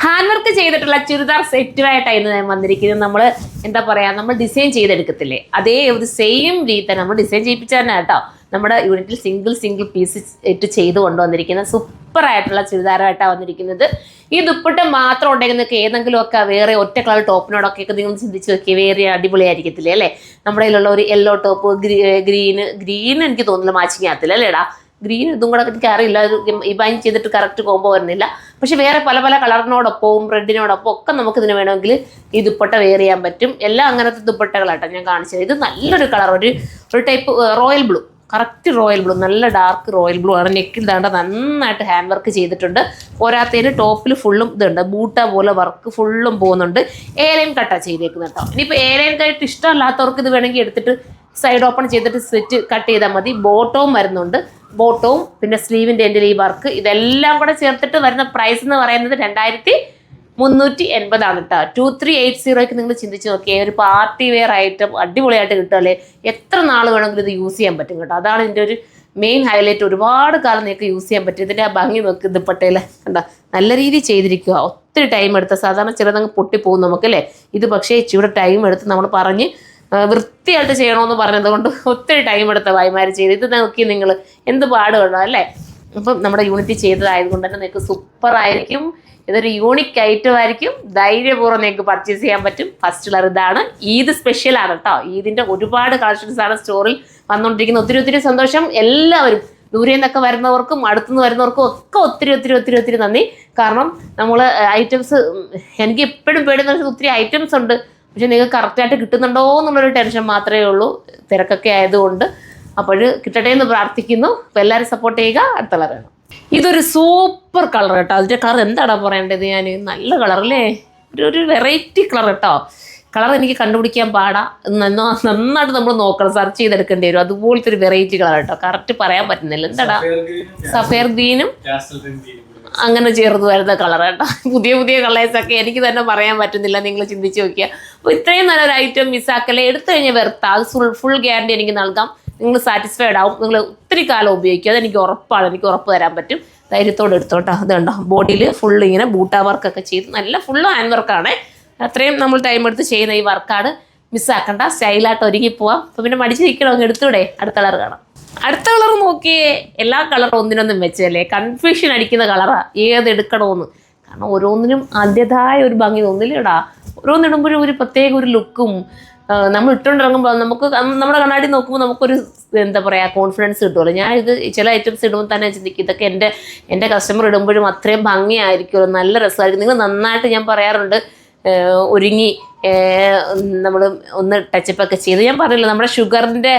Hand work ചെയ്തിട്ടുള്ള ചുരിദാർ സെറ്റുമായിട്ടായിരുന്നു ഞാൻ വന്നിരിക്കുന്നത്. നമ്മൾ എന്താ പറയുക, നമ്മൾ ഡിസൈൻ ചെയ്തെടുക്കത്തില്ലേ, അതേ ഒരു സെയിം രീതി തന്നെ നമ്മൾ ഡിസൈൻ ചെയ്യിപ്പിച്ചാൽ തന്നെ കേട്ടോ. നമ്മുടെ യൂണിറ്റിൽ സിംഗിൾ പീസ് ഇട്ട് ചെയ്ത് കൊണ്ടുവന്നിരിക്കുന്ന സൂപ്പറായിട്ടുള്ള ചുരിദാറായിട്ടാണ് വന്നിരിക്കുന്നത്. ഈ ദുപ്പട്ട മാത്രം ഉണ്ടെങ്കിൽ നിങ്ങൾക്ക് ഏതെങ്കിലുമൊക്കെ വേറെ ഒറ്റ കളർ ടോപ്പിനോടൊക്കെ നിങ്ങൾ ചിന്തിച്ച് നോക്കിയാൽ വേറെ അടിപൊളിയായിരിക്കത്തില്ലേ അല്ലേ. നമ്മുടെ കയ്യിലുള്ള ഒരു യെല്ലോ ടോപ്പ്, ഗ്രീൻ എനിക്ക് തോന്നുന്നില്ല മാച്ചിങ് ആകത്തില്ല അല്ലേടാ. ഗ്രീൻ ഇതും കൂടെ എനിക്ക് അറിയില്ല, ഈ ബൈൻ ചെയ്തിട്ട് കറക്റ്റ് കോമ്പോ വരുന്നില്ല. പക്ഷെ വേറെ പല പല കളറിനോടൊപ്പവും റെഡിനോടൊപ്പം ഒക്കെ നമുക്ക് ഇതിന് വേണമെങ്കിൽ ഈ ദുപ്പട്ട വെയർ ചെയ്യാൻ പറ്റും. എല്ലാം അങ്ങനത്തെ ദുപ്പട്ടകളാട്ടോ ഞാൻ കാണിച്ചത്. ഇത് നല്ലൊരു കളർ, ഒരു type royal blue, correct royal blue, നല്ല ഡാർക്ക് റോയൽ ബ്ലൂ ആണ്. നെക്കിൽ ദാണ്ട നന്നായിട്ട് ഹാൻഡ് വർക്ക് ചെയ്തിട്ടുണ്ട്. പോരാത്തതിന് ടോപ്പിൽ ഫുള്ളും ഇതുണ്ട്, ബൂട്ട പോലെ വർക്ക് ഫുള്ളും പോകുന്നുണ്ട്. ഏലൈൻ കട്ടാ ചെയ്തേക്കുന്നത് കേട്ടോ. ഇനിയിപ്പോൾ ഏലൈൻ കട്ട് ഇഷ്ടമല്ലാത്തവർക്ക് ഇത് വേണമെങ്കിൽ എടുത്തിട്ട് സൈഡ് ഓപ്പൺ ചെയ്തിട്ട് സ്റ്റിച്ച് കട്ട് ചെയ്താൽ മതി. ബോട്ടവും വരുന്നുണ്ട്, ബോട്ടവും പിന്നെ സ്ലീവിൻ്റെ എൻ്റെ ഈ വർക്ക് ഇതെല്ലാം കൂടെ ചേർത്തിട്ട് വരുന്ന പ്രൈസ് എന്ന് പറയുന്നത് 2380 കേട്ടോ. 2380 നിങ്ങൾ ചിന്തിച്ച് നോക്കിയേ, ഒരു പാർട്ടി വെയർ ഐറ്റം അടിപൊളിയായിട്ട് കിട്ടുമല്ലേ. എത്ര നാൾ വേണമെങ്കിലും ഇത് യൂസ് ചെയ്യാൻ പറ്റും കേട്ടോ. അതാണ് ഇതിൻ്റെ ഒരു മെയിൻ ഹൈലൈറ്റ്. ഒരുപാട് കാലം നിങ്ങൾക്ക് യൂസ് ചെയ്യാൻ പറ്റും. ഇതിൻ്റെ ആ ഭംഗി നോക്കി ദുപ്പട്ടയിൽ കണ്ടോ, നല്ല രീതിയിൽ ചെയ്തിരിക്കുക. ഒത്തിരി ടൈം എടുത്ത്, സാധാരണ ചിലതങ്ങ് പൊട്ടിപ്പോകും നമുക്കല്ലേ. ഇത് പക്ഷേ ഇച്ചിരി ടൈം എടുത്ത് നമ്മൾ പറഞ്ഞ് വൃത്തിയായിട്ട് ചെയ്യണമെന്ന് പറഞ്ഞത് കൊണ്ട് ഒത്തിരി ടൈം എടുത്ത ഭായിമാർ ചെയ്ത്. ഇത് നോക്കി നിങ്ങൾ എന്ത് പാട് വേണം അല്ലേ. അപ്പം നമ്മുടെ യൂണിറ്റ് ചെയ്തതായതുകൊണ്ട് തന്നെ നിങ്ങൾക്ക് സൂപ്പറായിരിക്കും. ഇതൊരു യൂണിക് ഐറ്റം ആയിരിക്കും. ധൈര്യപൂർവ്വം നിങ്ങൾക്ക് പർച്ചേസ് ചെയ്യാൻ പറ്റും. ഫസ്റ്റ് കളർ ഇതാണ്. ഈദ് സ്പെഷ്യലാണ് കേട്ടോ. ഈദിൻ്റെ ഒരുപാട് കളക്ഷൻസ് ആണ് സ്റ്റോറിൽ വന്നുകൊണ്ടിരിക്കുന്നത്. ഒത്തിരി സന്തോഷം. എല്ലാവരും ദൂരെ നിന്നൊക്കെ വരുന്നവർക്കും അടുത്തുനിന്ന് വരുന്നവർക്കും ഒക്കെ ഒത്തിരി നന്ദി. കാരണം നമ്മൾ ഐറ്റംസ്, എനിക്ക് എപ്പോഴും പേടുന്ന ഒത്തിരി ഐറ്റംസ് ഉണ്ട്, പക്ഷെ നിങ്ങൾക്ക് കറക്റ്റായിട്ട് കിട്ടുന്നുണ്ടോ എന്നുള്ളൊരു ടെൻഷൻ മാത്രമേ ഉള്ളൂ, തിരക്കൊക്കെ ആയതുകൊണ്ട്. അപ്പോൾ കിട്ടട്ടെ എന്ന് പ്രാർത്ഥിക്കുന്നു. അപ്പോൾ എല്ലാവരും സപ്പോർട്ട് ചെയ്യുക. അടുത്ത കളർ വേണം. ഇതൊരു സൂപ്പർ കളർ കേട്ടോ. അതിൻ്റെ കളർ എന്താടാ പറയേണ്ടത് ഞാൻ, നല്ല കളറല്ലേ, ഒരു വെറൈറ്റി കളർ കേട്ടോ. കളർ എനിക്ക് കണ്ടുപിടിക്കാൻ പാടാ, നന്നായിട്ട് നമ്മൾ നോക്കണം, സെർച്ച് ചെയ്തെടുക്കേണ്ടി വരും. അതുപോലത്തെ ഒരു വെറൈറ്റി കളർ കേട്ടോ. കറക്റ്റ് പറയാൻ പറ്റുന്നില്ല. എന്താടാ, സഫയർ ഗ്രീനും അങ്ങനെ ചേർന്ന് വരുന്ന കളർ കേട്ടോ. പുതിയ കളേഴ്സൊക്കെ എനിക്ക് തന്നെ പറയാൻ പറ്റുന്നില്ല, നിങ്ങൾ ചിന്തിച്ച് നോക്കിയാൽ. അപ്പോൾ ഇത്രയും നല്ലൊരു ഐറ്റം മിസ്സാക്കല്ലേ. എടുത്തു കഴിഞ്ഞാൽ വെറുത്ത, അത് ഫുൾ ഗ്യാരണ്ടി എനിക്ക് നൽകാം. നിങ്ങൾ സാറ്റിസ്ഫൈഡ് ആവും. നിങ്ങൾ ഒത്തിരി കാലം ഉപയോഗിക്കുക, അതെനിക്ക് ഉറപ്പാണ്. എനിക്ക് ഉറപ്പ് തരാൻ പറ്റും. ധൈര്യത്തോടെ എടുത്തോട്ടോ. അതുണ്ടോ, ബോഡിയിൽ ഫുൾ ഇങ്ങനെ ബൂട്ട വർക്കൊക്കെ ചെയ്ത് നല്ല ഫുള്ള് ഹാൻഡ് വർക്കാണ്. അത്രയും നമ്മൾ ടൈം എടുത്ത് ചെയ്യുന്ന ഈ വർക്കാണ്. മിസ്സാക്കണ്ട, സ്റ്റൈലായിട്ട് ഒരുങ്ങി പോവാം. അപ്പോൾ പിന്നെ മടിച്ചിരിക്കണോ, അങ്ങ് എടുത്തൂടെ. അടുത്ത കളർ കാണാം. അടുത്ത കളർ നോക്കിയേ, എല്ലാ കളറും ഒന്നിനൊന്നും വെച്ചല്ലേ, കൺഫ്യൂഷൻ അടിക്കുന്ന കളറാണ് ഏതെടുക്കണമെന്ന്. കാരണം ഓരോന്നിനും അതിൻ്റെതായ ഒരു ഭംഗി തോന്നില്ലേടാ. ഓരോന്നിടുമ്പോഴും ഒരു പ്രത്യേക ഒരു ലുക്കും. നമ്മൾ ഇട്ടുകൊണ്ടിറങ്ങുമ്പോൾ നമുക്ക് നമ്മുടെ കണ്ണാടി നോക്കുമ്പോൾ നമുക്കൊരു എന്താ പറയുക, കോൺഫിഡൻസ് കിട്ടുമല്ലോ. ഞാൻ ഇത് ചില ഐറ്റംസ് ഇടുമ്പോൾ തന്നെ ചിന്തിക്കും, ഇതൊക്കെ എൻ്റെ കസ്റ്റമർ ഇടുമ്പോഴും അത്രയും ഭംഗിയായിരിക്കുമല്ലോ, നല്ല രസമായിരിക്കും. നിങ്ങൾ നന്നായിട്ട്, ഞാൻ പറയാറുണ്ട്, ഒരുങ്ങി നമ്മൾ ഒന്ന് ടച്ചപ്പൊക്കെ ചെയ്ത്. ഞാൻ പറഞ്ഞില്ല, നമ്മുടെ ഷുഗറിൻ്റെ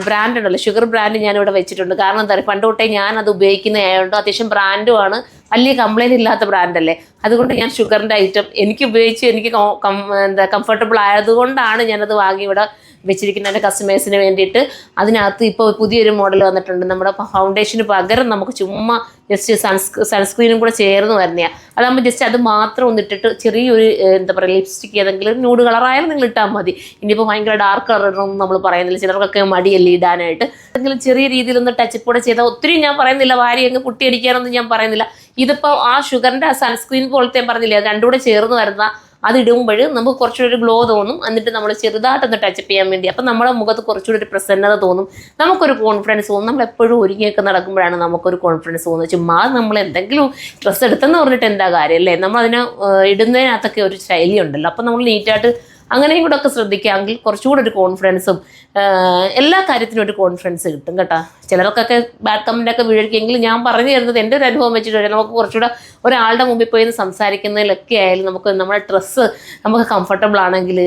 ബ്രാൻഡ് ഉണ്ടല്ലോ, ഷുഗർ ബ്രാൻഡ് ഞാനിവിടെ വെച്ചിട്ടുണ്ട്. കാരണം എന്താ പറയുക, പണ്ട് തൊട്ടേ ഞാനത് ഉപയോഗിക്കുന്നതായതുകൊണ്ട് അത്യാവശ്യം ബ്രാൻഡുമാണ്, വലിയ കംപ്ലൈൻറ്റ് ഇല്ലാത്ത ബ്രാൻഡല്ലേ. അതുകൊണ്ട് ഞാൻ ഷുഗറിൻ്റെ ഐറ്റം എനിക്ക് ഉപയോഗിച്ച് എനിക്ക് കംഫർട്ടബിൾ ആയതുകൊണ്ടാണ് ഞാനത് വാങ്ങി ഇവിടെ വെച്ചിരിക്കുന്ന എൻ്റെ കസ്റ്റമേഴ്സിന് വേണ്ടിയിട്ട്. അതിനകത്ത് ഇപ്പോൾ പുതിയൊരു മോഡൽ വന്നിട്ടുണ്ട്. നമ്മുടെ ഫൗണ്ടേഷന് പകരം നമുക്ക് ചുമ്മാ ജസ്റ്റ് സൺസ്ക്രീനും കൂടെ ചേർന്ന് വരുന്നതാണ്. അതാകുമ്പോൾ ജസ്റ്റ് അത് മാത്രം ഒന്നിട്ടിട്ട് ചെറിയൊരു എന്താ പറയുക, ലിപ്സ്റ്റിക്ക് ഏതെങ്കിലും ന്യൂഡ് കളറായാലും നിങ്ങൾ ഇട്ടാൽ മതി. ഇനിയിപ്പോൾ ഭയങ്കര ഡാർക്ക് കളർ ഇടണമെന്ന് നമ്മൾ പറയുന്നില്ല, ചിലർക്കൊക്കെ മടിയല്ലേ ഇടാനായിട്ട്. എന്തെങ്കിലും ചെറിയ രീതിയിലൊന്ന് ടച്ചപ്പ് കൂടെ ചെയ്താൽ, ഒത്തിരി ഞാൻ പറയുന്നില്ല, വാരി അങ്ങ് പുട്ടിയടിക്കാനൊന്നും ഞാൻ പറയുന്നില്ല. ഇതിപ്പോൾ ആ ഷുഗറിൻ്റെ ആ സൺസ്ക്രീൻ പോലത്തെ ഞാൻ പറഞ്ഞില്ലേ, അത് രണ്ടും കൂടെ ചേർന്ന് വരുന്ന, അത് ഇടുമ്പോൾ നമുക്ക് കുറച്ചുകൂടി ഒരു ഗ്ലോ തോന്നും. എന്നിട്ട് നമ്മൾ ചെറുതായിട്ടൊന്ന് ടച്ചപ്പ് ചെയ്യാൻ വേണ്ടി, അപ്പം നമ്മുടെ മുഖത്ത് കുറച്ചുകൂടി ഒരു പ്രസന്നത തോന്നും, നമുക്കൊരു കോൺഫിഡൻസ് തോന്നും. നമ്മൾ എപ്പോഴും ഒരുങ്ങിയൊക്കെ നടക്കുമ്പോഴാണ് നമുക്കൊരു കോൺഫിഡൻസ് തോന്നുന്നത്. ചുമ്മാ നമ്മൾ എന്തെങ്കിലും ഡ്രസ്സ് എടുത്തെന്ന് പറഞ്ഞിട്ട് എന്താ കാര്യം അല്ലേ. നമ്മളതിനെ ഇടുന്നതിനകത്തൊക്കെ ഒരു ശൈലി ഉണ്ടല്ലോ. അപ്പം നമ്മൾ നീറ്റായിട്ട് അങ്ങനെയും കൂടെ ഒക്കെ ശ്രദ്ധിക്കുകയാണെങ്കിൽ കുറച്ചുകൂടെ ഒരു കോൺഫിഡൻസും എല്ലാ കാര്യത്തിനും ഒരു കോൺഫിഡൻസ് കിട്ടും കേട്ടോ. ചിലർക്കൊക്കെ ബാഡ് കമൻ്റൊക്കെ വീഴിക്കുമെങ്കിൽ ഞാൻ പറഞ്ഞു തരുന്നത് എൻ്റെ ഒരു അനുഭവം വെച്ചിട്ട് നമുക്ക് കുറച്ചുകൂടെ ഒരാളുടെ മുമ്പിൽ പോയി സംസാരിക്കുന്നതിലൊക്കെ ആയാലും നമുക്ക് നമ്മുടെ ഡ്രസ്സ് നമുക്ക് കംഫർട്ടബിൾ ആണെങ്കിൽ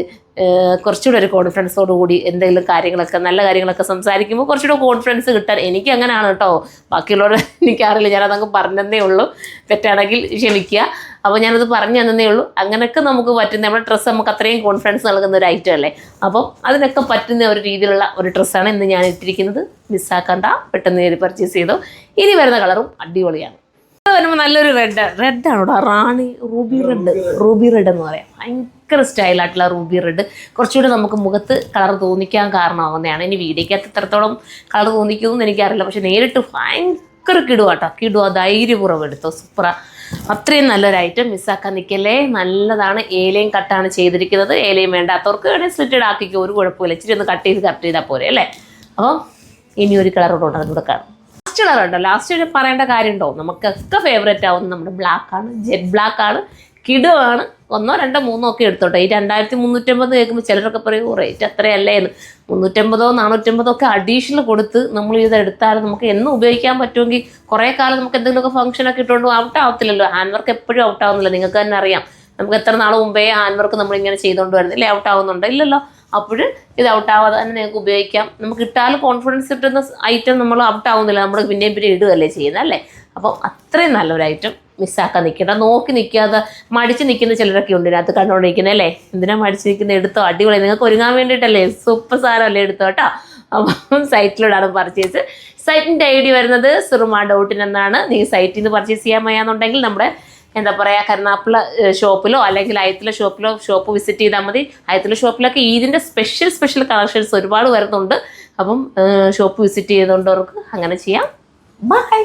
കുറച്ചുകൂടെ ഒരു കോൺഫിഡൻസോട് കൂടി എന്തെങ്കിലും കാര്യങ്ങളൊക്കെ നല്ല കാര്യങ്ങളൊക്കെ സംസാരിക്കുമ്പോൾ കുറച്ചുകൂടെ കോൺഫിഡൻസ് കിട്ടാൻ എനിക്ക് അങ്ങനെയാണ് കേട്ടോ. ബാക്കിയുള്ളവർ എനിക്കറിയില്ല, ഞാനതങ്ങ് പറഞ്ഞതേ ഉള്ളൂ. തെറ്റാണെങ്കിൽ ക്ഷമിക്കുക. അപ്പോൾ ഞാനത് പറഞ്ഞു തന്നേ ഉള്ളൂ. അങ്ങനെയൊക്കെ നമുക്ക് പറ്റുന്ന, നമ്മുടെ ഡ്രസ്സ് നമുക്ക് അത്രയും കോൺഫിഡൻസ് നൽകുന്ന ഒരു ഐറ്റം അല്ലേ. അപ്പം അതിനൊക്കെ പറ്റുന്ന ഒരു രീതിയിലുള്ള ഒരു ഡ്രസ്സാണ് ഇന്ന് ഞാൻ ഇട്ടിരിക്കുന്നത്. മിസ്സാക്കണ്ട, പെട്ടെന്ന് കയറി പർച്ചേസ് ചെയ്തോ. ഇനി വരുന്ന കളറും അടിപൊളിയാണ്. വരുമ്പോൾ നല്ലൊരു റെഡാണോടാ, റാണി റൂബി റെഡ് എന്ന് പറയാം. ഭയങ്കര സ്റ്റൈലായിട്ടുള്ള റൂബി റെഡ് കുറച്ചുകൂടി നമുക്ക് മുഖത്ത് കളർ തോന്നിക്കാൻ കാരണമാവുന്നതാണ്. ഇനി വീഡിയോക്കകത്ത് എത്രത്തോളം കളർ തോന്നിക്കുമെന്ന് എനിക്കറിയില്ല, പക്ഷെ നേരിട്ട് ഭയങ്കര കിടുവാട്ടോ. ധൈര്യപൂർവ്വം എടുത്തോ, സൂപ്പറാ. അത്രയും നല്ലൊരു ഐറ്റം മിസ്സാക്കാൻ നിൽക്കല്ലേ. നല്ലതാണ്. ഏലയും കട്ടാണ് ചെയ്തിരിക്കുന്നത്. ഏലയും വേണ്ടാത്തവർക്ക് വേണേൽ സ്ലിറ്റഡ് ആക്കിക്കോ, ഒരു കുഴപ്പമില്ല. ഇച്ചിരി ഒന്ന് കട്ട് ചെയ്താൽ പോരെ അല്ലേ. അപ്പോൾ ഇനി ഒരു കളറോട് അതുകൂടെ കാണും. ലാസ്റ്റ് കളർ ഉണ്ടോ, ലാസ്റ്റ് പറയേണ്ട കാര്യമുണ്ടോ, നമുക്കൊക്കെ ഫേവറേറ്റ് ആവുന്നത് നമ്മുടെ ബ്ലാക്കാണ്. ജെറ്റ് ബ്ലാക്കാണ്. കിടുവാണ്. 1, 2, 3 ഒക്കെ എടുത്തോട്ടെ. ഈ 2350 കേൾക്കുമ്പോൾ ചിലരൊക്കെ പറയും റേറ്റ് അത്രയല്ലേന്ന്. 350, 450 ഒക്കെ അഡീഷണൽ കൊടുത്ത് നമ്മൾ ഇത് എടുത്താൽ നമുക്ക് എന്നും ഉപയോഗിക്കാൻ പറ്റുമെങ്കിൽ കുറേ കാലം നമുക്ക് എന്തെങ്കിലുമൊക്കെ ഫംഗ്ഷനൊക്കെ ഇട്ടുകൊണ്ട് ഔട്ട് ആവത്തില്ലല്ലോ. ഹാൻഡ് വർക്ക് എപ്പോഴും ഔട്ട് ആവുന്നില്ല, നിങ്ങൾക്ക് തന്നെ അറിയാം. നമുക്ക് എത്ര നാൾ മുമ്പേ ഹാൻഡ് വർക്ക് നമ്മളിങ്ങനെ ചെയ്തുകൊണ്ട് വരുന്നില്ലേ, ഔട്ട് ആവുന്നുണ്ട് ഇല്ലല്ലോ. അപ്പോൾ ഇത് ഔട്ട് ആവാതെ തന്നെ നിങ്ങൾക്ക് ഉപയോഗിക്കാം. നമുക്ക് ഇട്ടാലും കോൺഫിഡൻസ് കിട്ടുന്ന ഐറ്റം നമ്മൾ ഔട്ട് ആവുന്നില്ല, നമ്മൾ പിന്നെയും ഇടുകയല്ലേ ചെയ്യുന്നത് അല്ലേ. അപ്പോൾ അത്രയും നല്ലൊരു ഐറ്റം മിസ്സാക്കാൻ നിൽക്കണ്ട. നോക്കി നിൽക്കാതെ മടിച്ച് നിൽക്കുന്ന ചിലരൊക്കെ ഉണ്ട് ഇതിനകത്ത് കണ്ടുകൊണ്ടിരിക്കുന്നത് അല്ലേ. എന്തിനാ മടിച്ച് നിൽക്കുന്നത്, എടുത്തോ, അടിപൊളി. നിങ്ങൾക്ക് ഒരുങ്ങാൻ വേണ്ടിയിട്ടല്ലേ, സൂപ്പർ സാധനമല്ലേ, എടുത്തോ കേട്ടോ. അപ്പം സൈറ്റിലൂടെയാണ് പർച്ചേസ്. സൈറ്റിൻ്റെ ID വരുന്നത് surma.in എന്നാണ്. നിങ്ങൾ സൈറ്റിൽ നിന്ന് പർച്ചേസ് ചെയ്യാൻ വയ്യാന്നുണ്ടെങ്കിൽ നമ്മുടെ എന്താ പറയുക കരുനാപ്പുള്ള ഷോപ്പിലോ അല്ലെങ്കിൽ അയത്തിലെ ഷോപ്പിലോ വിസിറ്റ് ചെയ്താൽ മതി. അയത്തിലെ ഷോപ്പിലൊക്കെ ഈദിൻ്റെ സ്പെഷ്യൽ കളക്ഷൻസ് ഒരുപാട് വരുന്നുണ്ട്. അപ്പം ഷോപ്പ് വിസിറ്റ് ചെയ്തുകൊണ്ടവർക്ക് അങ്ങനെ ചെയ്യാം. ബൈ.